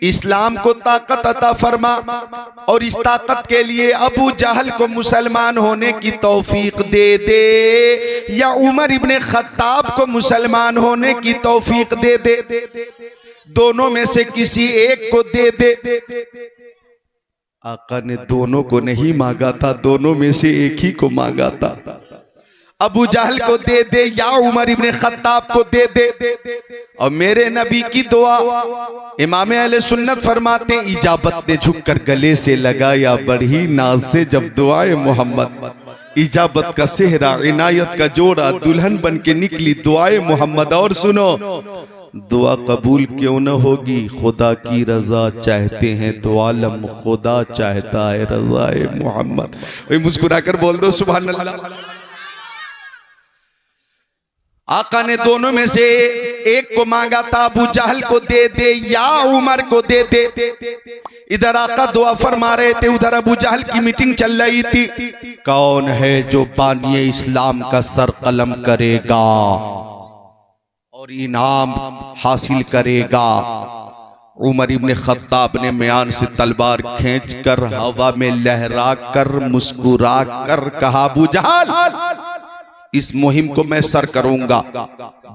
इस्लाम को ताकत अता फरमा और इस ताकत के लिए अबू जहल को मुसलमान होने की तौफीक दे दे, या उमर इब्ने खत्ताब को मुसलमान होने की तौफीक दे दे, दोनों में से किसी एक को दे दे। आका ने दोनों को नहीं मांगा था, दोनों में से एक ही को मांगा था। अबू जहल को दे दे या उमर इब्ने खत्ताब को दे दे। और मेरे नबी की दुआ, इमाम अहले सुन्नत फरमाते हैं, इजाबत ने झुककर गले से लगाया बड़ी नाज से जब दुआए मोहम्मद, इजाबत का सेहरा इनायत का जोड़ा दुल्हन बन के निकली दुआए मोहम्मद। और सुनो, दुआ कबूल क्यों न होगी, खुदा की रजा चाहते हैं तो आलम खुदा चाहता है रजाए मोहम्मद। वही मुस्कुराकर बोल दो सुभान अल्लाह। आका ने दोनों में से एक को मांगा था, अबू जहल को दे दे या उमर को दे दे। इधर आका दुआ फरमा रहे थे, उधर अबू जहल की मीटिंग चल रही थी। कौन है जो बानिए इस्लाम का सर कलम करेगा और इनाम हासिल करेगा। उमर इब्ने खत्ताब ने म्यान से तलवार खींचकर हवा में लहरा कर मुस्कुरा कर कहा, अबू जहल इस मुहिम को मैं सर करूंगा,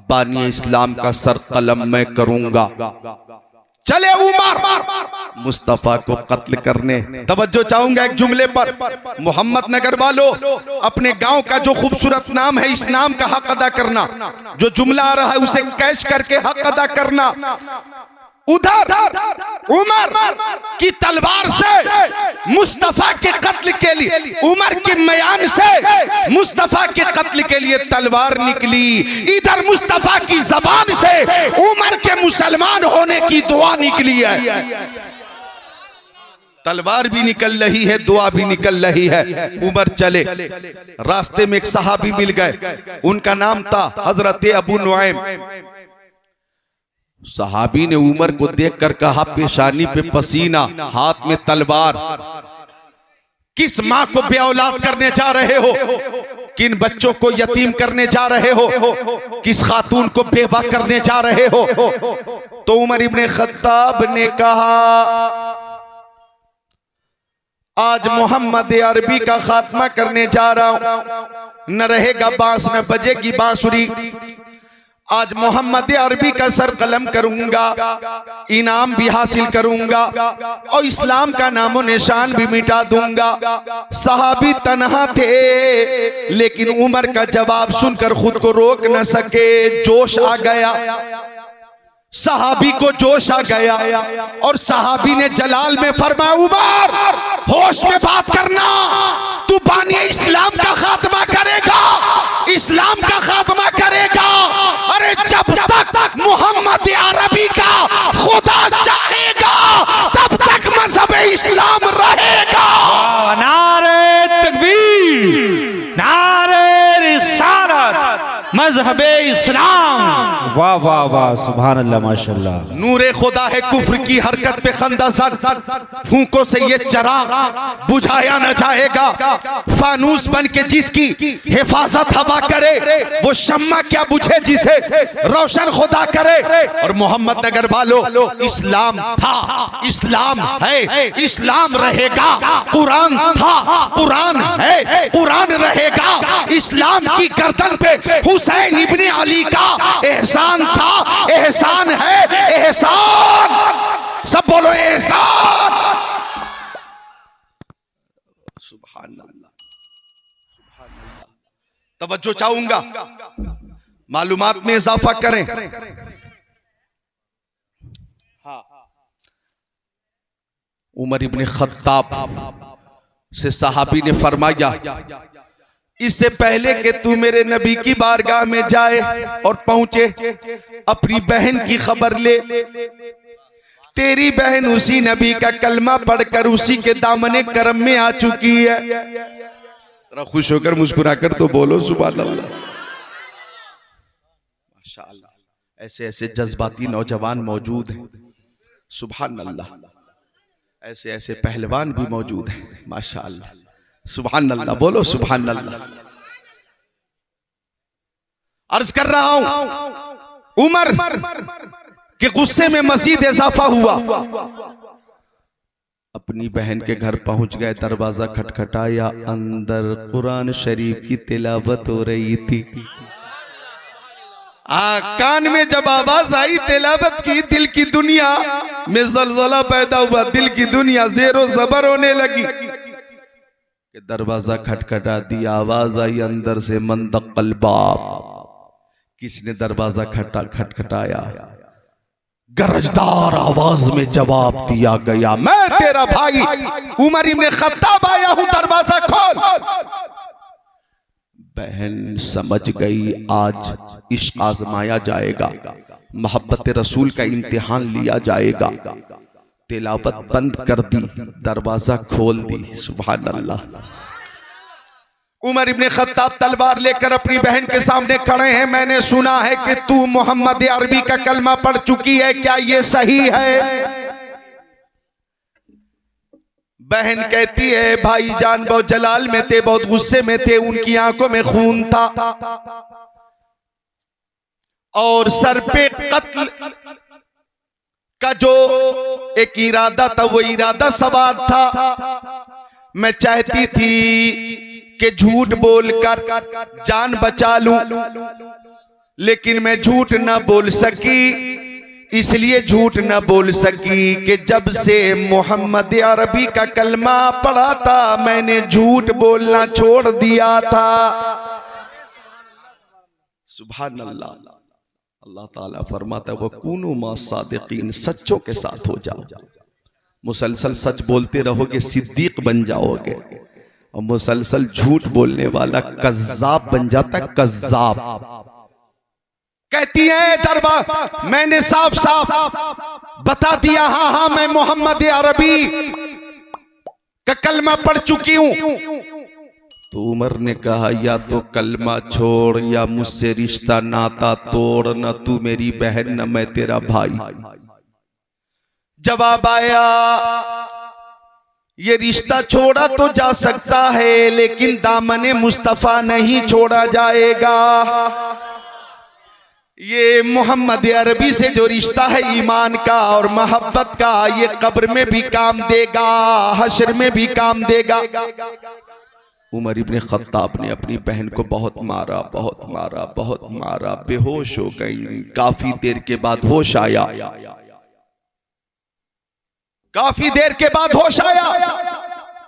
बानी इस्लाम का सर कलम मैं करूंगा। चले उमर मुस्तफा को कत्ल करने। तवज्जो चाहूंगा एक जुमले पर, मोहम्मद नगर वालों, अपने गांव का जो खूबसूरत नाम है इस नाम का हक अदा करना, जो जुमला आ रहा है उसे कैच करके हक अदा करना। उधर उमर की तलवार से मुस्तफा के कत्ल के लिए, उमर के म्यान से मुस्तफा के कत्ल के लिए तलवार निकली, इधर मुस्तफा की जबान से उमर के मुसलमान होने की दुआ निकली है। तलवार भी निकल रही है, दुआ भी निकल रही है। उमर चले, रास्ते में एक सहाबी मिल गए, उनका नाम था हजरत अबू नुआइम। सहाबी ने उमर को देखकर कहा, पेशानी पे पसीना, हाथ में तलवार, किस माँ को बेऔलाद करने जा रहे हो, किन बच्चों को यतीम करने जा रहे हो, किस खातून को बेवा करने जा रहे हो। तो उमर इब्ने खत्ताब ने कहा, आज मोहम्मद अरबी का खात्मा करने जा रहा हूं, न रहेगा बांस न बजेगी बांसुरी। आज मोहम्मद अरबी का सर कलम करूंगा, इनाम भी हासिल करूंगा और इस्लाम का नामो निशान भी मिटा दूंगा। सहाबी तन्हा थे, लेकिन उमर का जवाब सुनकर खुद को रोक न सके, जोश आ गया। सहाबी को जोश आ गया और सहाबी ने जलाल में फरमाया, उमर होश में बात करना, तू बानी इस्लाम का खात्मा करेगा, इस्लाम का खात्मा करेगा। अरे जब तक मोहम्मद अरबी का खुदा चाहेगा तब तक मजहब इस्लाम रहेगा। नारे तकबीर, नारे रिसालत, मजहब इस्लाम। वाह वाह वाह, सुभान अल्लाह, माशाअल्लाह। नूरे खुदा है कुफ्र की हरकत पे खंदासर, फूंकों से ये चिराग बुझाया न जाएगा। फानूस बन के जिसकी हिफाजत हवा करे, वो शम्मा क्या बुझे जिसे रोशन खुदा करे। और मोहम्मद नगर वालों, इस्लाम था, इस्लाम है, इस्लाम रहेगा। कुरान था, कुरान है, कुरान रहेगा। इस्लाम की गर्दन पे हुसैन इब्ने अली का एहसान था, एहसान है, एहसान। सब बोलो एहसान। सुभान अल्लाह, सुभान अल्लाह। तवज्जो चाहूंगा, मालूमात में इजाफा करें। उमर इब्ने खत्ताब से सहाबी ने फरमाया, इससे पहले कि तू मेरे नबी की बारगाह में जाए और पहुंचे, अपनी बहन की खबर ले। तेरी बहन उसी नबी का कलमा पढ़कर उसी के दामने करम में आ चुकी है। जरा खुश होकर मुस्कुराकर तो बोलो सुभान अल्लाह। माशाअल्लाह, ऐसे ऐसे जज्बाती नौजवान मौजूद हैं, सुभान अल्लाह। ऐसे ऐसे पहलवान भी मौजूद हैं, माशाअल्लाह, सुभान अल्लाह। बोलो सुभान अल्लाह। अर्ज कर रहा हूं, उमर कि गुस्से में मजीद इजाफा हुआ। अपनी बहन के घर पहुंच गए, दरवाजा खटखटाया, अंदर कुरान शरीफ की तिलावत हो रही थी। कान में जब आवाज आई तिलावत की, दिल की दुनिया में जलजला पैदा हुआ, दिल की दुनिया जेरो जबर होने लगी। कि दरवाजा खटखटा दिया, आवाज आई अंदर से, मन दक्कल बाब। किसने दरवाजा खटखटाया? गरजदार आवाज में जवाब दिया गया, मैं तेरा भाई उमर इब्न खत्ताब आया हूं, दरवाजा खोल। बहन समझ गई आज इश्क आजमाया जाएगा, मोहब्बत रसूल का इम्तिहान लिया जाएगा। तिलावत बंद कर दी, दरवाजा खोल दी। सुभान अल्लाह। उमर इब्न खत्ताब तलवार लेकर अपनी बहन के सामने खड़े हैं। मैंने सुना है कि तू मोहम्मद अरबी का कलमा पढ़ चुकी है, क्या ये सही है? बहन कहती है भाईजान बहुत जलाल में थे, बहुत गुस्से में थे, उनकी आंखों में खून था और सर पे कत्ल का जो एक इरादा था वो इरादा सवार था। मैं चाहती थी कि झूठ बोलकर जान बचा लूं, लेकिन मैं झूठ न बोल सकी। इसलिए झूठ न बोल सकी कि जब से मोहम्मद अरबी का कलमा पढ़ा था मैंने झूठ बोलना छोड़ दिया था। सुभान अल्लाह। अल्लाह ताला फरमाता है वकूनु मा सादिकीन, सच्चों के साथ हो जाओ। मुसलसल सच बोलते रहोगे सिद्दीक बन जाओगे, और मुसलसल झूठ बोलने वाला कज़्ज़ाब बन जाता है। कज़्ज़ाब कहती है दरबार मैंने साफ साफ बता दिया, हाँ हाँ मैं मोहम्मद अरबी का कलमा पढ़ चुकी हूं। तो उमर ने कहा या तो कलमा छोड़ या मुझसे रिश्ता नाता तोड़, न तू मेरी बहन न मैं तेरा भाई। जवाब आया ये रिश्ता छोड़ा तो जा सकता है लेकिन दामने मुस्तफा नहीं छोड़ा जाएगा। ये मोहम्मद अरबी से जो रिश्ता है ईमान का और मोहब्बत का, ये कब्र में भी काम देगा, हश्र में भी काम देगा। उमर इब्न खत्ताब ने अपनी बहन को बहुत मारा, बहुत मारा, बहुत मारा, बेहोश हो गई। काफी देर के बाद होश आया, काफी देर के बाद होश आया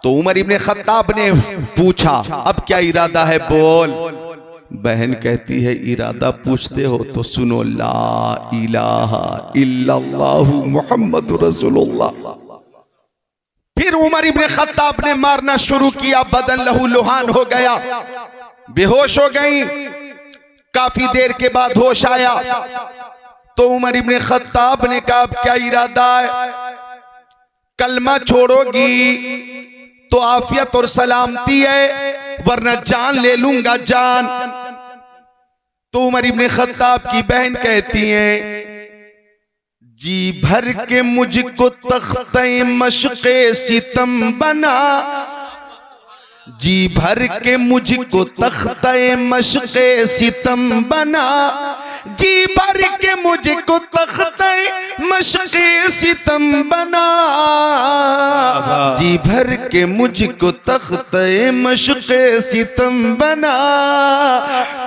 तो उमर इब्न खत्ताब ने पूछा अब क्या इरादा है, बोल। बहन कहती है इरादा पूछते हो तो सुनो, ला इलाहा इल्लल्लाहु मुहम्मदुर रसूलुल्लाह। फिर उमर इब्न खत्ताब ने मारना शुरू किया, बदन लहू लुहान हो गया, बेहोश हो गई। काफी देर के बाद होश आया तो उमर इब्न खत्ताब ने कहा अब क्या इरादा है, कलमा छोड़ोगी तो आफियत और सलामती है वरना जान ले लूंगा जान। तो उमर इब्न खत्ताब की बहन कहती है जी भर के मुझको तख्ते मशक़े सितम बना, जी भर के मुझको तख्ते मशक़े सितम बना, जी भर के मुझको तख्ते मशक़े सितम बना, जी भर के मुझको तख्ते मशक़े सितम बना।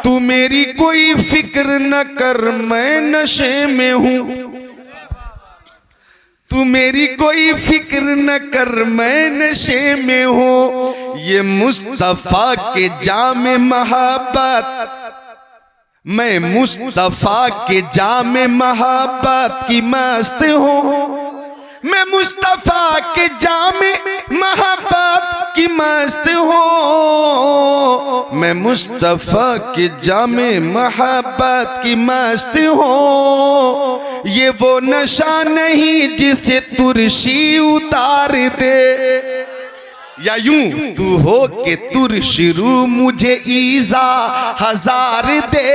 तू मेरी कोई फिक्र न कर मैं नशे में हूँ, तू मेरी कोई फिक्र न कर मैं नशे में हूँ। ये मुस्तफा के जामे मोहब्बत, मैं मुस्तफा के जामे मोहब्बत की मस्त हूँ, मैं मुस्तफा के जामे मोहब्बत की मस्त हूँ, मैं मुस्तफा के जामे मोहब्बत की मस्त हूँ। ये वो नशा नहीं जिसे तुरशी उतार दे, या यूं तू हो के तुरशरू मुझे ईजा हजार दे।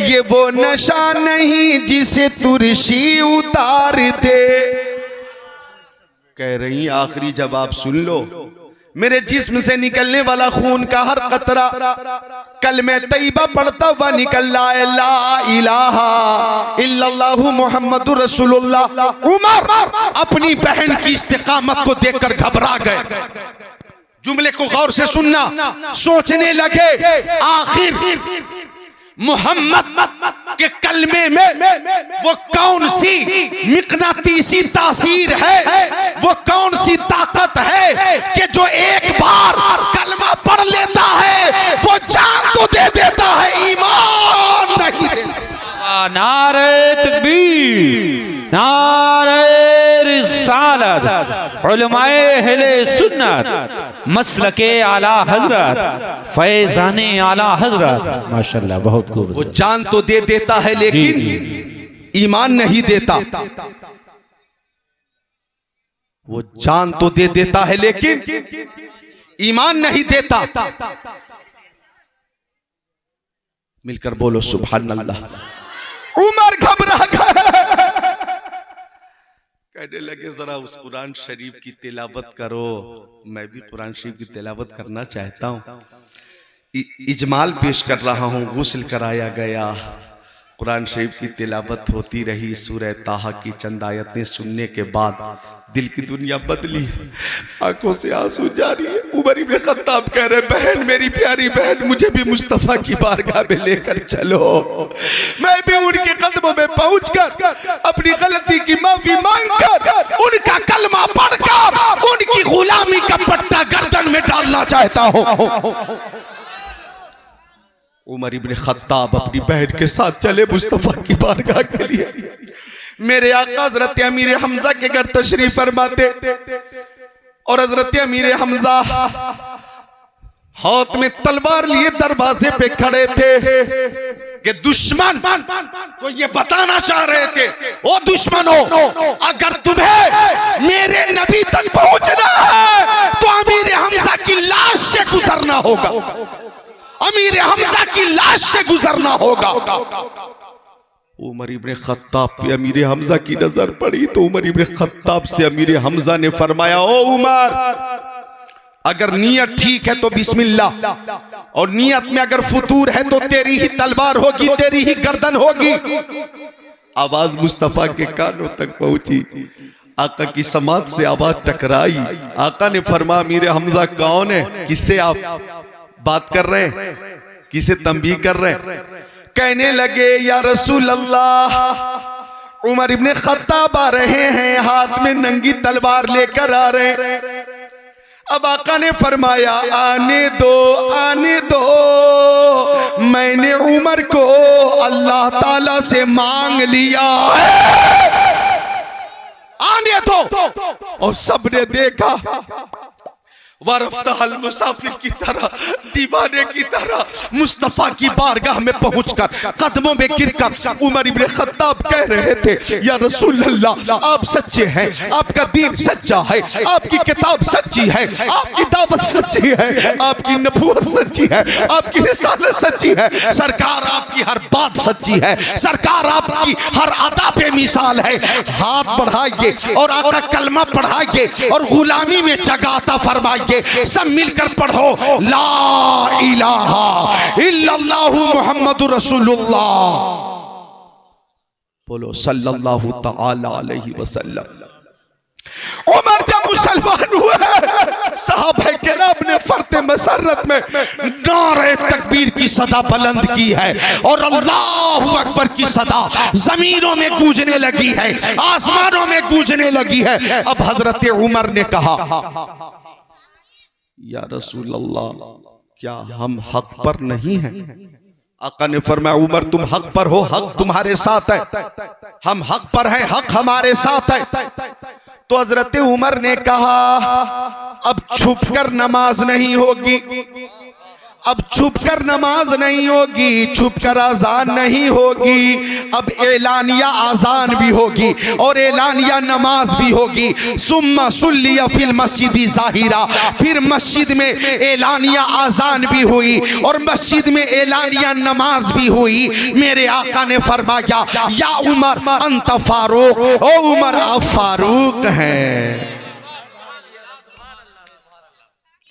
ये वो नशा नहीं जिसे तुरशी उतार दे। कह रही आखिरी जवाब सुन लो, मेरे जिस्म से निकलने वाला खून का हर कतरा कलमे तैयबा पढ़ता हुआ निकल रहा है, ला इलाहा इल्लल्लाहु मुहम्मदुर रसूलुल्लाह। उमर अपनी बहन की इस्तिकामत को देखकर घबरा गए। जुमले को गौर से सुनना, सोचने लगे आखिर मोहम्मद के कलमे में वो कौन सी मिकनातीसी तासीर है, वो कौन सी ताकत है कि जो एक बार कलमा पढ़ लेता है वो जान तो दे देता है, ईमान नहीं देता। नारे तकबीर, नारे रिसालत, उलमाए अहले सुन्नत, मसलके आला हजरत, फैज़ाने आला हजरत। माशाल्लाह, बहुत खूब। वो जान तो दे देता है लेकिन ईमान नहीं देता। वो जान तो दे देता है लेकिन ईमान नहीं देता। मिलकर बोलो सुभान अल्लाह। उमर घबरा गए, कहने लगे जरा उस कुरान शरीफ की तिलावत करो। मैं भी कुरान शरीफ की तिलावत करना चाहता हूँ। इजमाल पेश कर रहा हूँ। गुस्ल कराया गया, कुरान शरीफ की तिलावत होती रही। सूरह ताहा की चंद आयतें सुनने के बाद दिल की दुनिया बदली, आंखों से आंसू जारी है। उमर इब्न खत्ताब कह रहे, बहन मेरी प्यारी बहन, मुझे भी मुस्तफा की बारगाह में लेकर चलो। मैं भी उनके कदमों में पहुंचकर अपनी गलती की माफी मांगकर उनका कलमा पढ़कर उनकी गुलामी का पट्टा गर्दन में डालना चाहता हूं। उमर इब्न खत्ताब अपनी बहन के साथ चले मुस्तफा की बारगाह के लिए। मेरे आका हजरत अमीर हमजा के घर तशरीफ फरमाते और हजरत अमीर हमजा हाथ में तलवार लिए दरवाजे पे खड़े थे कि दुश्मन को ये बताना चाह रहे थे, ओ दुश्मनों, अगर तुम्हें मेरे नबी तक पहुंचना है तो अमीर हमजा की लाश से गुजरना होगा। अमीर हमजा की लाश से गुजरना होगा। उमर इब्न खत्ताब पे अमीर हमजा की नजर पड़ी तो उमर इब्न खत्ताब से अमीर हमजा ने फरमाया, ओ उमर, अगर नियत ठीक है तो बिस्मिल्लाह, और नियत में अगर फुतूर है तो तेरी ही तलवार होगी, तेरी ही गर्दन होगी। आवाज मुस्तफा के कानों तक पहुंची। आका की समात से आवाज टकराई। आका ने फरमाया, अमीर हमजा कौन है, किससे आप बात कर रहे हैं, किसे तंबीह कर रहे हैं? कहने लगे, या रसूल अल्लाह, उमर इब्न खत्ताब आ रहे हैं, हाथ में नंगी तलवार लेकर आ रहे हैं। अब आका ने फरमाया, आने दो, आने दो, मैंने उमर को अल्लाह ताला से मांग लिया है, आने दो। और सबने देखा, वरफ्तहल मुसाफिर की तरह, दीवाने की तरह मुस्तफा की बारगाह में पहुंचकर कदमों में गिरकर उमर इब्न खत्ताब कह रहे थे, या रसूल अल्लाह, आप सच्चे हैं, आपका दीन सच्चा है, आपकी किताब सच्ची है, आपकी दावत सच्ची है, आपकी नबूवत सच्ची है, आपकी रिसालत सच्ची है, सरकार आपकी हर बात सच्ची है, सरकार आपकी हर अदा पे मिसाल है। हाथ बढ़ाइए और आका कलमा पढ़ाइए और गुलामी में जगाता फरमाइए। सब मिलकर पढ़ो, ला इलाहा इल्लल्लाहु मुहम्मदुर रसूलुल्लाह। बोलो सल्लल्लाहु तआला अलैहि वसल्लम। उमर जब मुसलमान हुए, साहबा किराम ने फर्ते मसरत में नारे तकबीर की सदा बुलंद की है और अल्लाहु अकबर की सदा जमीनों में गूंजने लगी है, आसमानों में गूंजने लगी है। अब हजरत उमर ने कहा, या रसूल अल्लाह, क्या हम हक पर नहीं हैं? आका ने फरमाया, उमर तुम हक पर हो, हक तुम्हारे साथ है, हम हक पर हैं, हक हमारे साथ है। तो हजरत उमर ने कहा, अब छुपकर नमाज नहीं होगी, अब छुपकर नमाज नहीं होगी, छुपकर आजान नहीं होगी, अब एलानिया आजान भी होगी और एलानिया नमाज भी होगी। सुम्मा सुल्लिया फिल मस्जिदी ज़ाहिरा, फिर मस्जिद में एलानिया आजान भी हुई और मस्जिद में एलानिया नमाज भी हुई। मेरे आका ने फरमाया, या उमर अंत फारूक, ओ उमर आप फारूक हैं।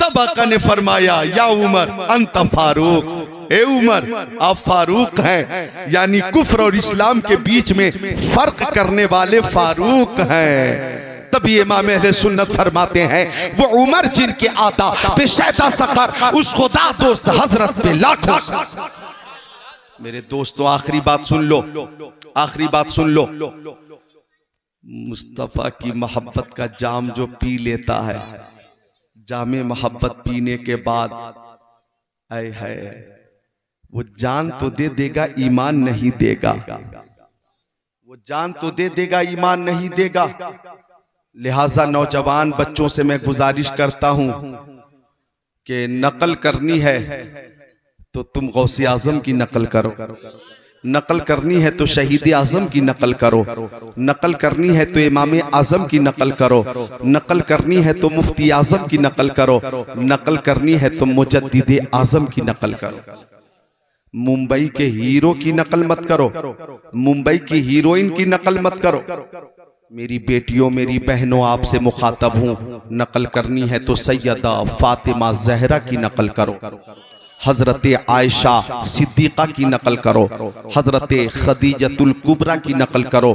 तब आका ने फरमाया या उमर अंत फारूक, ए उमर आप फारूक हैं, यानी कुफ्र और इस्लाम के बीच में फर्क करने वाले फारूक हैं। तभी इमाम अहले सुन्नत फरमाते हैं वो उमर जिनके आता पे शैता सकर, उस खुदा दोस्त हजरत पे लाखों। मेरे दोस्तों आखिरी बात सुन लो, आखिरी बात सुन लो। मुस्तफा की मोहब्बत का जाम जो पी लेता है, जामे मोहब्बत पीने के बाद आए है वो जान तो दे देगा ईमान नहीं देगा, वो जान तो दे देगा ईमान नहीं देगा। लिहाजा नौजवान बच्चों से मैं गुजारिश करता हूं कि नकल करनी है तो तुम गौसे आजम की नकल करो, नकल करनी है तो शहीद आजम की नकल करो, नकल करनी है तो इमाम आजम की नकल करो, नकल करनी है तो मुफ्ती आजम की नकल करो, नकल करनी है तो मुजद्दिद आजम की नकल करो। मुंबई के हीरो की नकल मत करो, मुंबई की हीरोइन की नकल मत करो। मेरी बेटियों मेरी बहनों आपसे मुखातब हूं, नकल करनी है तो सैयदा फातिमा जहरा की नकल करो, हजरत आयशा सिद्दीका की नकल करो, हजरत खदीजतुल कुबरा की नकल करो,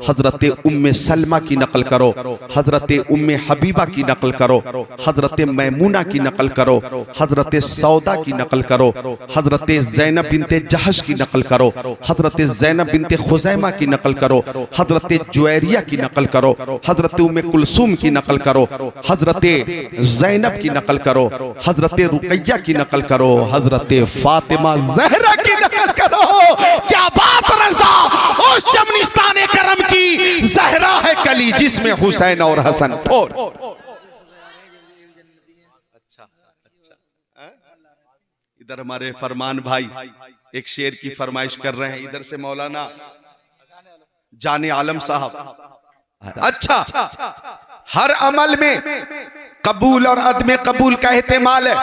हजरत उम्मे सलमा की नकल करो, हजरत उम्मे हबीबा की नकल करो, हजरत मैमूना की नकल करो, हजरत सौदा की नकल करो, हजरत ज़ैनब बिनते जहश की नकल करो, हजरत ज़ैनब बिनते खुज़ैमा की नकल करो, हजरत जुवैरिया की नकल करो, हजरत उम्मे कुलसूम की नकल करो, हजरत ज़ैनब की नकल करो, हजरत रुकैया की नकल करो, हजरत फातिमा जहरा की नकल करो। क्या बात रज़ा, उस चमनिस्तान करम की जहरा है कली जिसमें हुसैन और हसन फोर। अच्छा, इधर हमारे फरमान भाई एक शेर की फरमाइश कर रहे हैं, इधर से मौलाना जाने आलम साहब। अच्छा, हर अमल में कबूल और अदम कबूल का एहतिमाल है।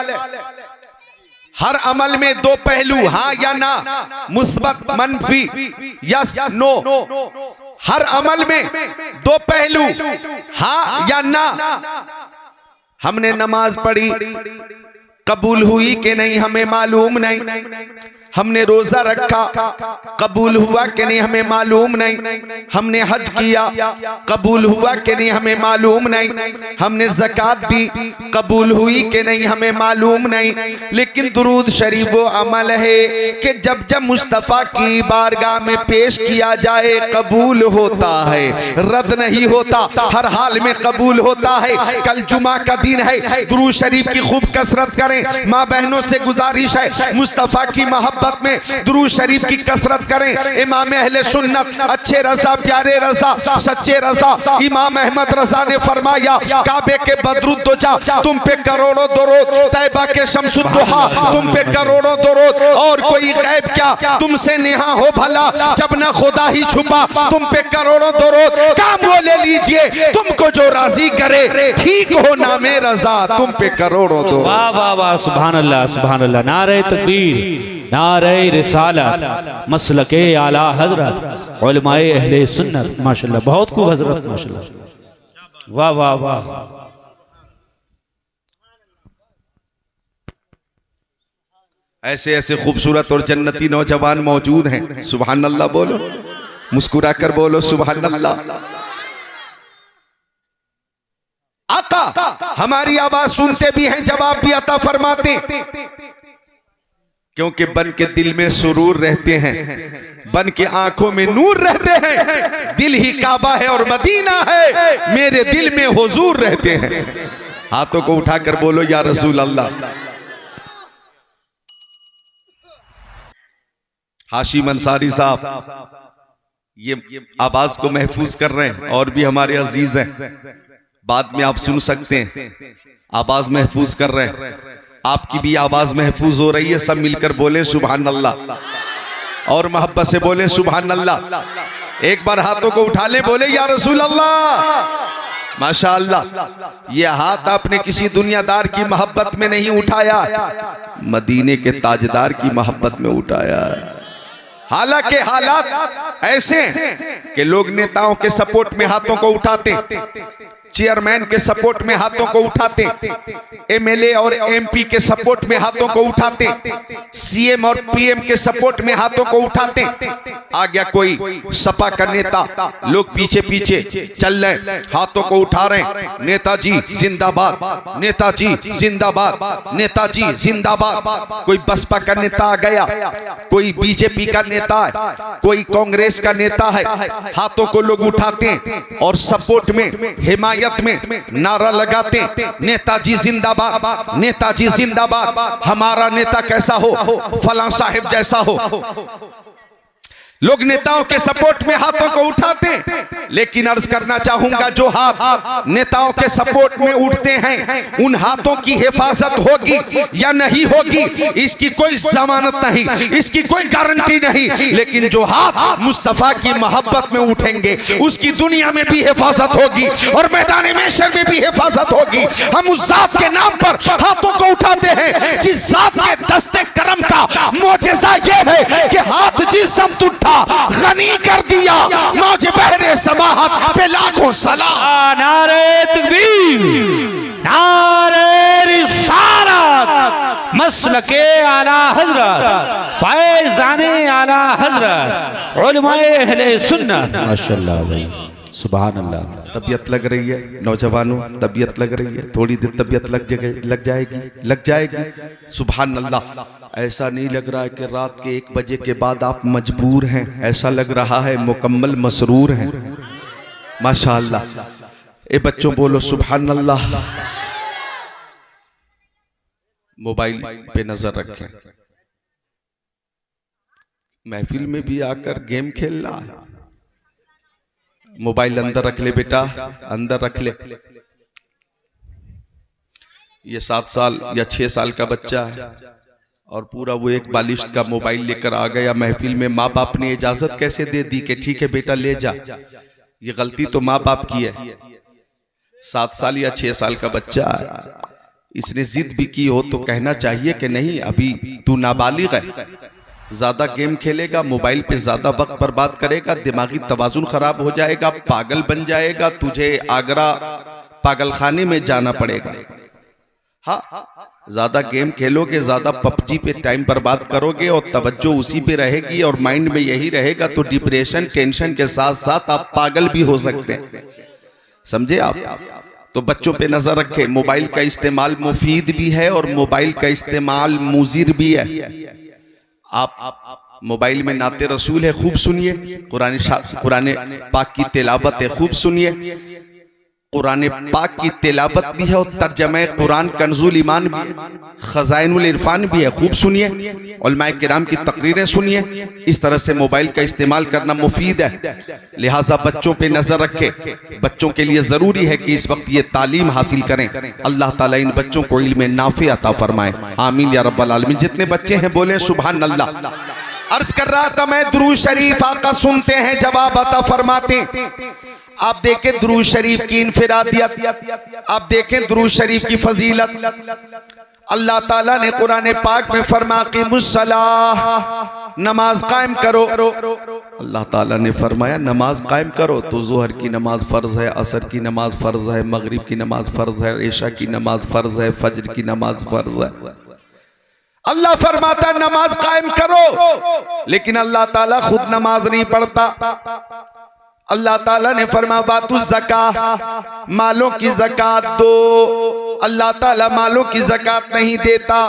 हर अमल में दो पहलू, हाँ या ना, मुस्बत मनफी, यस नो। हर अमल में दो पहलू, हाँ या ना। हमने नमाज पढ़ी, कबूल हुई कि नहीं हमें मालूम नहीं। हमने रोजा रखा, कबूल हुआ कि नहीं हमें मालूम नहीं। हमने हज किया, कबूल हुआ कि नहीं हमें मालूम नहीं। हमने ज़कात दी, कबूल हुई कि नहीं हमें मालूम नहीं। लेकिन दुरूद शरीफ वो अमल है कि जब जब मुस्तफ़ा की बारगाह में पेश किया जाए कबूल होता है, रद्द नहीं होता, हर हाल में कबूल होता है। कल जुमा का दिन है, दुरूद शरीफ की खूब कसरत करें। माँ बहनों से गुजारिश है मुस्तफ़ा की मोहब्बत में दुरूद शरीफ की कसरत करें। इमाम अहले सुन्नत अच्छे रज़ा, प्यारे रज़ा, सच्चे रज़ा इमाम अहमद रज़ा ने फरमाया काबे के बदरुद्दोजा तुम पे करोड़ों दरूद, तैबा के शम्सुद्दुहा तुम पे करोड़ों दरूद, और कोई गैब क्या तुमसे नेहा हो भला, जब ना खुदा ही छुपा तुम पे करोड़ों दरूद। काम वो ले लीजिए तुमको जो राजी करे, ठीक हो नामे रज़ा तुम पे करोड़ों दरूद। वाह वाह वाह, सुभान अल्लाह सुभान अल्लाह। नारे तकबीर, नारे रिसालत, मसलके आला हजरत, उलमाए अहले सुन्नत। माशाल्लाह, बहुत खूब हजरत, माशाल्लाह, वाह वाह वाह। ऐसे ऐसे खूबसूरत और जन्नती नौजवान मौजूद हैं। सुभान अल्लाह बोलो, मुस्कुरा कर बोलो सुभान अल्लाह। आका हमारी आवाज सुनते भी हैं, जवाब भी अता फरमाते, क्योंकि बन के दिल में सुरूर रहते हैं, बन के आंखों में नूर रहते हैं। दिल ही काबा है और मदीना है, मेरे दिल में हुजूर रहते हैं। हाथों को उठाकर बोलो या रसूल अल्लाह। हाशिम अंसारी साहब ये आवाज को महफूज कर रहे हैं, और भी हमारे अजीज हैं, बाद में आप सुन सकते हैं। आवाज महफूज कर रहे हैं, आपकी भी आवाज महफूज हो रही है। सब मिलकर बोले सुभान अल्लाह, और मोहब्बत से बोले सुभान अल्लाह। एक बार हाथों को उठा ले, बोले या रसूल अल्लाह। माशाअल्लाह, ये हाथ आपने किसी दुनियादार की मोहब्बत में नहीं उठाया, मदीने के ताजदार की मोहब्बत में उठाया। हालांकि हालात ऐसे हैं कि लोग नेताओं के सपोर्ट में हाथों को उठाते, चेयरमैन के सपोर्ट में हाथों को उठाते, एमएलए और एमपी के सपोर्ट में हाथों को उठाते, सीएम और पीएम के सपोर्ट में हाथों को उठाते। आ गया कोई सपा का नेता, लोग पीछे पीछे चल रहे, हाथों को उठा रहे, नेताजी जिंदाबाद, नेताजी जिंदाबाद, नेताजी जिंदाबाद। कोई बसपा का नेता आ गया, कोई बीजेपी का नेता है, कोई कांग्रेस का नेता है, हाथों को लोग उठाते हैं और सपोर्ट में, हिमायत में नारा लगाते, नेताजी जिंदाबाद, नेताजी जिंदाबाद, हमारा नेता कैसा हो, फलां साहिब जैसा हो। लोग नेताओं के सपोर्ट में हाथों को उठाते, लेकिन अर्ज करना चाहूंगा जो हाथ नेताओं के सपोर्ट में उठते हैं उन हाथों की हिफाजत होगी या नहीं होगी इसकी कोई जमानत नहीं, इसकी कोई गारंटी नहीं। लेकिन जो हाथ मुस्तफा की मोहब्बत में उठेंगे उसकी दुनिया में भी हिफाजत होगी और मैदान महशर में भी हिफाजत होगी। हम उस जात के नाम पर हाथों को उठाते हैं जिस जात के दस्ते करम का मोजेज़ा ये है कि हाथ जिस समत उठा गनी कर दिया, मौज बहरे समाहत पे लाखों सलाम। नारे तकबीर, नारे रिसालत, मसलके आला हजरत, फैज़ाने आला हजरत, उलमाए अहले सुन्नत। माशाअल्लाह भाई, सुभान अल्लाह। तबीयत लग रही है नौजवानों, तबीयत लग रही है, थोड़ी देर तबीयत लग जाएगी। सुभान अल्लाह। ऐसा नहीं लग रहा है कि रात के 1 बजे के बाद आप मजबूर हैं, ऐसा लग रहा है मुकम्मल मसरूर हैं। माशाअल्लाह। ए बच्चों बोलो सुभान अल्लाह। मोबाइल पे नजर रखें, महफिल में भी आकर गेम खेल रहा है। मोबाइल अंदर रख ले बेटा, अंदर रख ले। ये 7 साल या 6 साल का बच्चा है और पूरा वो एक बालिश का मोबाइल लेकर आ गया महफिल में। माँ बाप ने इजाजत कैसे दे दी कि ठीक है बेटा ले जा? ये गलती तो माँ बाप की है। 7 साल या 6 साल का बच्चा है, इसने जिद भी की हो तो कहना चाहिए कि नहीं अभी तू नाबालिग है, ज्यादा गेम खेलेगा, मोबाइल पे ज्यादा वक्त बर्बाद करेगा, दिमागी तवाजुन खराब हो जाएगा, पागल बन जाएगा, तुझे आगरा पागलखाने में जाना पड़ेगा। हाँ, ज्यादा गेम खेलोगे, ज्यादा पबजी पे टाइम बर्बाद करोगे और तवज्जो उसी पे रहेगी और माइंड में यही रहेगा तो डिप्रेशन टेंशन के साथ साथ आप पागल भी हो सकते हैं। समझे आप? तो बच्चों पे नजर रखें। मोबाइल का इस्तेमाल मुफीद भी है और मोबाइल का इस्तेमाल मुजीर भी है। आप मोबाइल में नाते रसूल है, खूब सुनिए। कुरान पाक की तिलावत है, खूब सुनिए। कुरान पाक की तिलावत भी है और तर्जमे कुरान कंजुल ईमान भी, खजाइनुल इरफान भी है, खूब सुनिए। उलमाए किराम की तकरीरें सुनिए। इस तरह से मोबाइल का इस्तेमाल करना मुफीद है, लिहाजा बच्चों पे नजर रखें। बच्चों के लिए जरूरी है कि इस वक्त ये तालीम हासिल करें। अल्लाह ताला इन बच्चों को इल्म नाफे अता फरमाए, आमीन या रब्बल आलमीन। जितने बच्चे हैं बोले सुभान अल्लाह। अर्ज कर रहा था मैं, दुरूद शरीफ आका सुनते हैं, जवाब अता फरमाते। आप देखें दुरूद शरीफ की इनफिरादियत, आप देखें दुरूद शरीफ की फजीलत। अल्लाह ताला ने कुरान पाक में फरमा क़ीमुस्सलाह, नमाज कायम करो। अल्लाह ताला ने फरमाया नमाज कायम करो तो ज़ोहर की नमाज फ़र्ज है, असर की नमाज फ़र्ज है, मगरिब की नमाज फ़र्ज है, इशा की नमाज फ़र्ज है, फज्र की नमाज फ़र्ज है। अल्लाह फरमाता नमाज कायम करो, लेकिन अल्लाह ताला खुद नमाज नहीं पढ़ता। अल्लाह ताला ने फरमा बातु ज़कात, मालों की ज़कात दो। अल्लाह ताला मालों की ज़कात नहीं देता।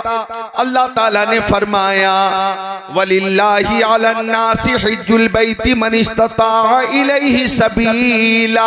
अल्लाह ताला ने फरमाया वलिल्लाहि अलन्नासि हिज्जुल बैति मन इस्तता इलैहि सबीला।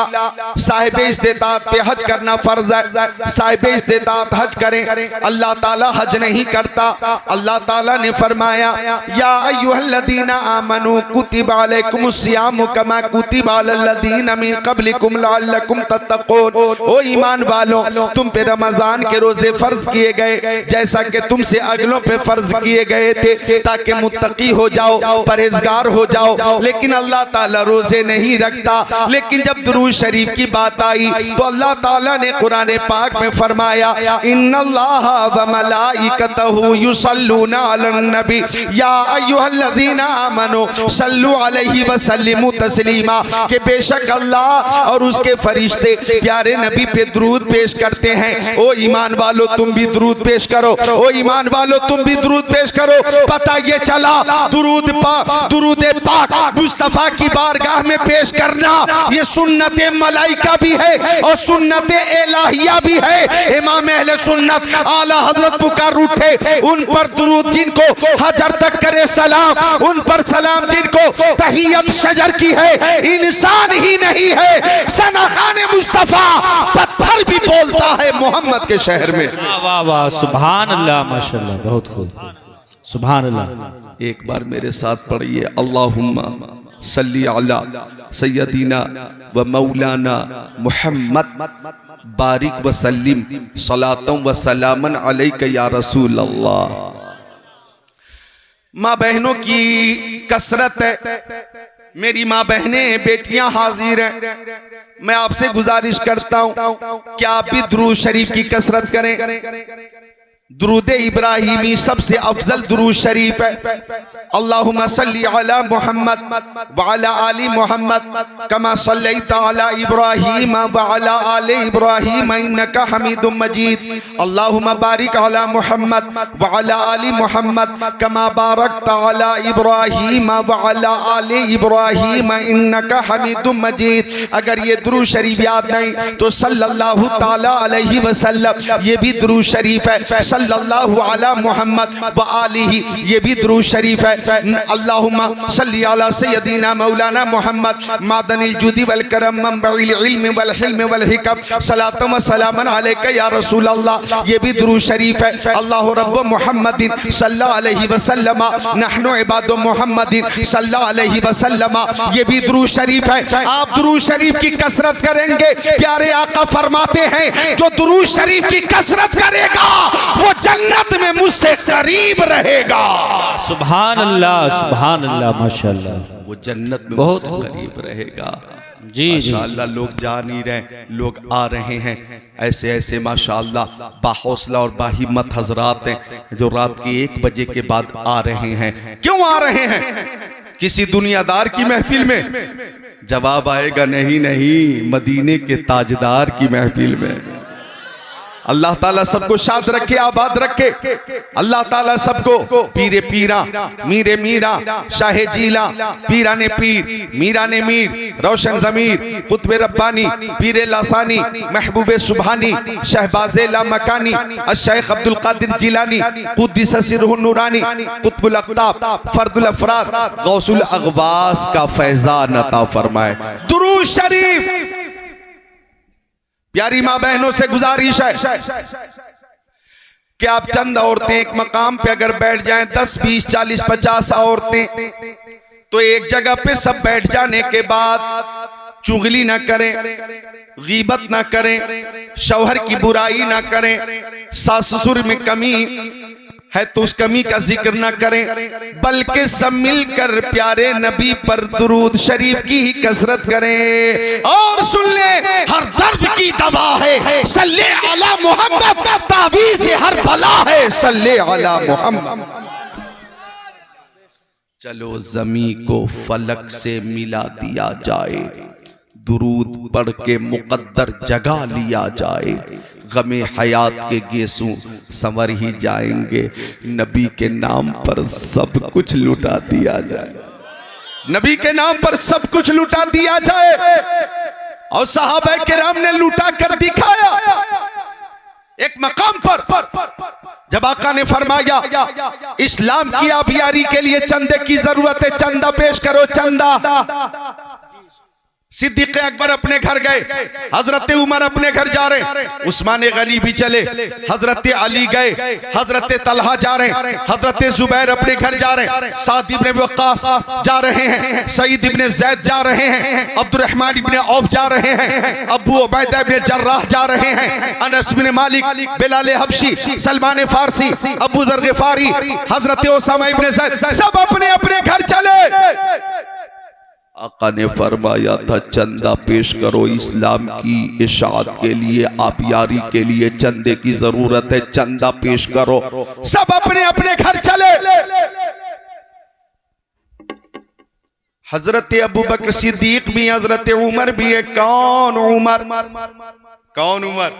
साहिब इस्तिताअत पे हज करना फर्ज है, साहिब इस्तिताअत हज करें। अल्लाह ताला हज नहीं करता। अल्लाह ताला ने फरमाया या अय्युहल्लज़ीना आमनू कुतिबा अलैकुमुस सियामु कमा कुतिबा अलल्लज़ीना मिन क़ब्लिकुम लअल्लकुम तत्तक़ून। ओ ईमान वालों, तुम पे रमजान के रोजे फर्ज किए गए जैसा कि तुमसे अगलों पे फर्ज किए गए थे, ताकि मुत्तकी हो जाओ, परहेजगार हो जाओ। लेकिन अल्लाह ताला रोजे नहीं रखता। लेकिन जब दुरूद शरीफ की बात आई तो अल्लाह ताला ने कुरान पाक में फरमाया, इन्नल्लाहा व मलाइकतहु युसल्लूना अलन नबी या अय्युहल्लज़ीना आमनू सल्लू अलैहि व सल्लिमू तस्लीमा, कि बेशक अल्लाह और उसके फरिश्ते प्यारे नबी पे दुरूद पेश करते हैं। ओ ईमान वालों तुम भी दुरूद पेश करो, ओ ईमान वालों तुम भी दुरूद पेश करो। पता ये चला दुरूद पाक मुस्तफा की बारगाह में पेश करना ये सुन्नत मलाइका भी है और सुन्नत इलाहिया भी है। इमाम अहले सुन्नत आला हजरत पुकार उठे, उन पर दुरूद जिनको हजर तक करे सलाम, उन पर सलाम जिनको तहियत शजर की है, इंसान ही नहीं है सनाखाने मुस्तफा पत्थर भी बोलता है मोहम्मद के शहर में। वाह वाह सुभान अल्लाह माशाल्लाह, बहुत खूब सुभान अल्लाह। एक बार मेरे साथ पढ़िए, अल्लाहुम्मा सल्ली अला सय्यदीना व मौलाना मुहम्मद बारिक व सल्लिम सलातम व सलामन अलैका या रसूल अल्लाह। माँ बहनों की कसरत है, मेरी माँ बहनें बेटियां हाजिर हैं। मैं आपसे गुजारिश करता हूं कि आप भी दुरूद शरीफ की कसरत करें। दुरूद इब्राहिमी सबसे अफजल दुरूद शरीफ है। अल्लाहुम्मा सल्ली अला मुहम्मद व अला आलि मुहम्मद कमा सल्लैता अला इब्राहीम व अला आलि इब्राहीम इन्नका हमीदुम मजीद। अल्लाहुम्मा बारिक अला मुहम्मद व अला आलि मुहम्मद कमा बारकता अला इब्राहीम व अला आलि इब्राहीम इन्नका हमीदुम मजीद। अगर ये दुरूद शरीफ याद नहीं तो सल्लल्लाहु ताला अलैहि वसल्लम ये भी दुरूद शरीफ है। सल्लल्लाहु अला मुहम्मद व आलिही ये भी दुरूद शरीफ है। अल्लाहुम्मा सल्ली अला सय्यदीना मौलाना मुहम्मद मादनिल जुदी वल करम मंबइल इल्म वल हिल्म वल हिकम सलातम व सलामन अलैका या रसूल अल्लाह ये भी दुरूद शरीफ है। अल्लाहु रब्ब मुहम्मदिन सल्लल्लाहु अलैहि वसल्लम नहनु इबादु मुहम्मदिन सल्लल्लाहु अलैहि वसल्लम ये भी दुरूद शरीफ है। आप दुरूद शरीफ की कसरत करेंगे, प्यारे आका फरमाते हैं जो दुरूद शरीफ की कसरत करेगा वो जन्नत में मुझसे करीब रहेगा। सुभान अल्लाह माशाल्लाह, वो जन्नत में बहुत मुझसे करीब रहेगा। जी माशाअल्लाह लोग जा नहीं रहे, लोग आ रहे हैं। ऐसे ऐसे माशाअल्लाह बाहौसला और बाहिम्मत हजरात हैं जो रात के 1 बजे के बाद आ रहे हैं। क्यों आ रहे हैं? किसी दुनियादार की महफिल में? जवाब आएगा नहीं, मदीने के ताजदार की महफिल में। अल्लाह ताला सबको शाद रखे, आबाद रखे। अल्लाह ताला सबको पीरे पीरा, मीरे मीरा, शाहे जीला, पीरा ने पीर, मीरा ने मीर, रोशन जमीर, कुतुब रब्बानी, पीरे लासानी, महबूबे सुबहानी, शहबाजे ला मकानी, शेख अब्दुल कादिर जिलानी, कुद्दिस सिरहुन नूरानी, कुतुबुल अक़ताब, फर्दुल अफराद, गौसुल अग़वास का फैज़ान अता फरमाए। दुरूद शरीफ। प्यारी माँ बहनों से गुजारिश है कि आप चंद औरतें एक मकाम पे अगर बैठ जाएं, 10, 20, 40, 50 औरतें, तो एक जगह पे सब बैठ जाने के बाद चुगली ना करें, गीबत ना करें, शौहर की बुराई ना करें, सास ससुर में कमी है तो उस कमी का जिक्र न करें, बल्कि सब मिलकर प्यारे नबी पर दुरूद शरीफ की ही कसरत करें। और सुन ले, हर दर्द की दवा है सल्ले अला मोहम्मद, तावीज़ हर बला है सल्ले अला मोहम्मद। चलो ज़मी को फलक से मिला दिया जाए, दुरूद पढ़ के मुकद्दर जगा लिया जाए, गमे हयात के गेसू संवर ही जाएंगे, नबी के नाम पर सब कुछ लुटा दिया जाए, नबी के नाम पर सब कुछ लुटा दिया जाए। और सहाबा किराम ने लुटा कर दिखाया। एक मकाम पर जब आका ने फरमाया इस्लाम की आबियारी के लिए चंदे की जरूरत है, चंदा पेश करो, चंदा। सिद्दीक अकबर अपने घर गए, हजरत उमर अपने घर जा रहे, उस्मान गनी भी चले, हजरत अली गए, हजरत तलहा जा रहे, हजरत जुबैर अपने घर जा रहे, साद इब्ने वक्कास जा रहे हैं, सईद इब्ने ज़ैद जा रहे हैं, अब्दुर्रहमान इब्ने औफ जा रहे हैं, अबू उबैदा इब्ने जर्राह जा रहे हैं, अनस बिन मालिक, बिलाल हबशी, सलमान फारसी, अबू ज़र गिफारी, हजरत उसामा इब्ने ज़ैद, सब अपने अपने घर चले। आका ने फरमाया था चंदा पेश करो, इस्लाम की इशाअत के लिए, आबियारी के लिए चंदे की जरूरत है, चंदा पेश करो। सब अपने अपने घर चले। हजरत अबू बकर सिद्दीक भी, हजरत उमर भी है। कौन उमर? कौन उमर?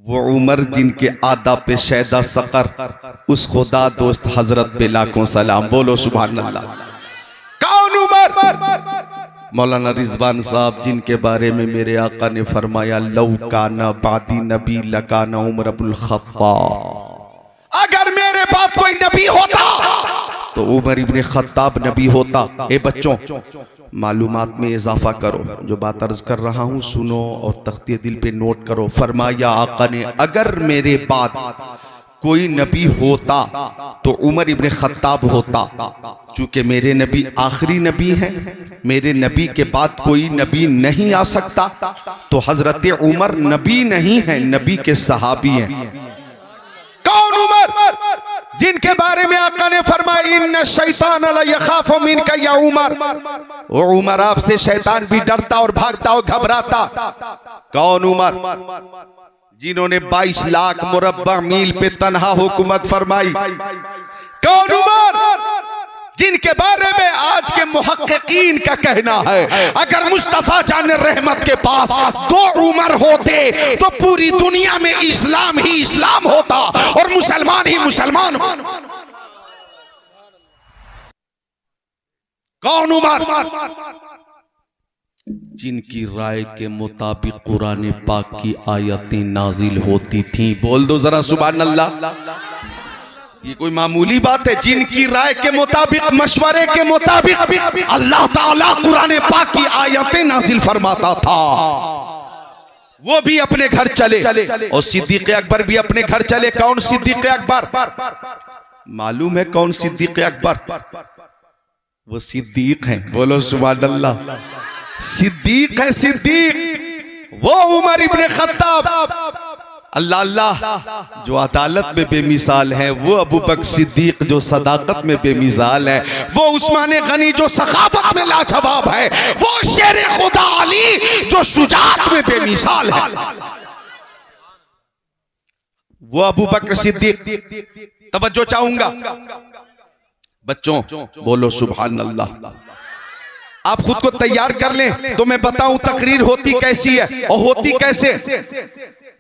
वो उमर जिनके आदा पे शैदा सकर, उस खुदा दोस्त हजरत पे लाखों सलाम, बोलो सुभान अल्लाह। कौन उमर? मौलाना रिजवान साहब, जिनके बारे में मेरे आका ने फरमाया लौ काना बादी नबी लकाना उमर अबुल खत्ताब, अगर मेरे बाद कोई नबी होता तो उमर इब्ने खत्ताब नबी होता। ए बच्चों, मालूमात में इजाफा करो, जो बात अर्ज कर रहा हूँ सुनो और तख्ते दिल पे नोट करो। फरमाया आका ने अगर मेरे बाद कोई नबी होता तो उमर इब्ने खत्ताब होता, चूंकि मेरे नबी आखिरी नबी हैं, मेरे नबी के बाद कोई नबी नहीं आ सकता, तो हजरत उमर नबी नहीं है, नबी के सहाबी हैं। कौन उमर? जिनके बारे में आका ने फरमाया इन्ना शैतान ला यखाफु मिनका या उमर, वो उमर आपसे शैतान भी डरता और भागता और घबराता। कौन उमर? जिन्होंने 22 लाख मुरब्बा मील पे तन्हा हुकूमत फरमाई। कौन उमर? जिनके बारे में आज के मुहक्किकीन का कहना है अगर मुस्तफा जान रहमत के पास 2 उमर होते तो पूरी दुनिया में इस्लाम ही इस्लाम होता और मुसलमान ही मुसलमान। कौन उमर? जिनकी राय के मुताबिक कुरान पाक की आयतें नाजिल होती थीं। बोल दो जरा सुभान अल्लाह। ये कोई मामूली बात है? जिनकी राय के मुताबिक, मशवरे के मुताबिक अल्लाह ताला कुरान पाक की आयतें नाजिल फरमाता था। वो भी अपने घर चले और सिद्दीक अकबर भी अपने घर चले। कौन सिद्दीक अकबर? मालूम है कौन सिद्दीक अकबर? वो सिद्दीक हैं, बोलो सुभान अल्लाह। सिद्दीक है, सिद्दीक। वो उमर इब्ने खत्ताब अल्लाह अल्लाह जो अदालत में बेमिसाल है, वो अबू बकर सिद्दीक जो सदाकत में बेमिसाल है, वो उस्मान गनी जो सखावत में लाजवाब है, वो शेर खुदा अली जो शुजाअत में बेमिसाल है, वो अबू बकर सिद्दीक। तवज्जो चाहूंगा बच्चों, बोलो सुभान अल्लाह। आप खुद को तैयार कर लें तो मैं बताऊं तकरीर होती कैसी है और होती कैसे।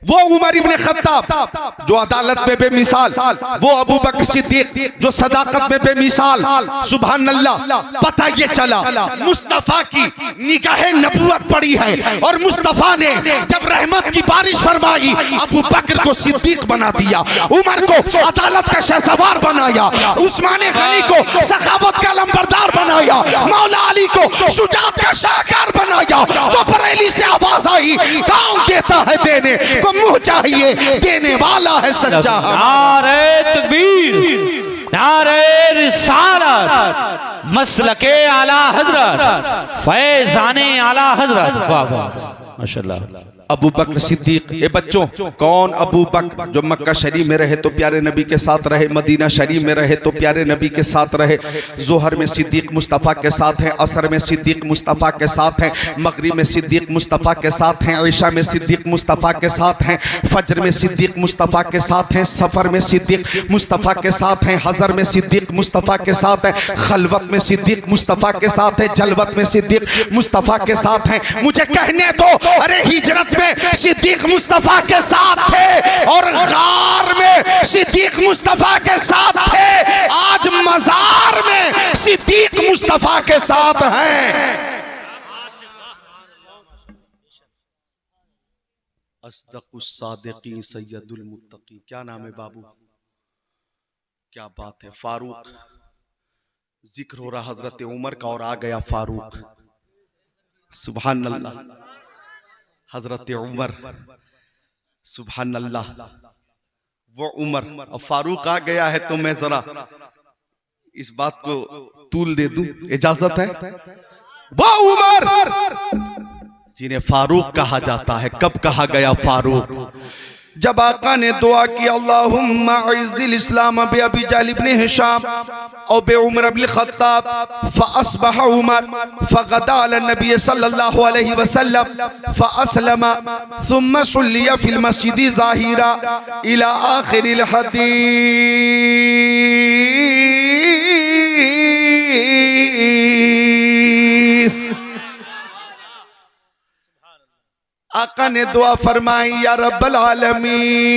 वो उमर इब्ने खत्ताब जो अदालत में बेमिसाल, वो अबू बकर सिद्दीक जो सदाकत में बेमिसाल। सुभान अल्लाह। पता ये चला मुस्तफा की निगाह नबूवत पड़ी है और मुस्तफा ने जब रहमत की बारिश फरमाई, अबू बकर को सिद्दीक बना दिया, उमर को अदालत का शहसवार बनाया, उस्मान गनी को सखावत का लंबरदार बनाया, मौला अली को शुजाअत का शाहकार बनाया। तो बरेली से आवाज आई, कौन देता है देने को मुंह चाहिए, देने वाला है सच्चा। नारे तकबीर, नारे रिसालत, मसलके आला हजरत, फैजाने आला हजरत। वाह वाह माशाअल्लाह। अबू बकर सिद्दीक। ये बच्चों, कौन अबू बकर? जो मक्का शरीफ में रहे तो प्यारे नबी के साथ रहे, मदीना शरीफ में रहे तो प्यारे नबी के साथ रहे। जोहर में सिद्दीक मुस्तफ़ा के साथ हैं, असर में सिद्दीक मुस्तफ़ा के साथ हैं, मगरिब में सिद्दीक मुस्तफ़ा के साथ हैं, ईशा में सिद्दीक मुस्तफ़ा के साथ हैं, फजर में सिद्दीक मुस्तफ़ा के साथ हैं, सफ़र में सिद्दीक मुस्तफ़ा के साथ हैं, हज़र में सिद्दीक मुस्तफ़ा के साथ हैं, खलवत में सिद्दीक मुस्तफ़ा के साथ है, जलवत में सिद्दीक मुस्तफ़ा के साथ हैं। मुझे कहने दो, अरे हिजरत में सिद्दीक मुस्तफा के साथ थे और गार में सिद्दीक मुस्तफा के साथ थे, आज मजार में सिद्दीक मुस्तफा के साथ हैं। अस्दकुस सादिकीन सय्यदुल मुत्तकीन। क्या नाम है बाबू? क्या बात है। फारूक जिक्र हो रहा हजरत उमर का और आ गया फारूक। सुभान अल्लाह। हजरत उमर, सुभान अल्लाह, वो उमर। अब फारूक आ गया है तो मैं जरा इस बात को तूल दे दूं, इजाजत है? वो उमर जिन्हें फारूक कहा जाता है, कब कहा गया फारूक? जब आका ने दुआ की अल्लाहुम्मा अइज़्ज़िल इस्लाम बि अबी जहल इब्न हिशाम और बि उमर इब्न खत्ताब फअस्बह उमर फगदा अला नबी सल्लल्लाहु अलैहि वसल्लम फअस्लम सुम्मा सुल्लिया फिल मस्जिद ज़ाहिरा इला आखिरिल हदीस। आका ने दुआ फरमाई, या रब्बल आलमीन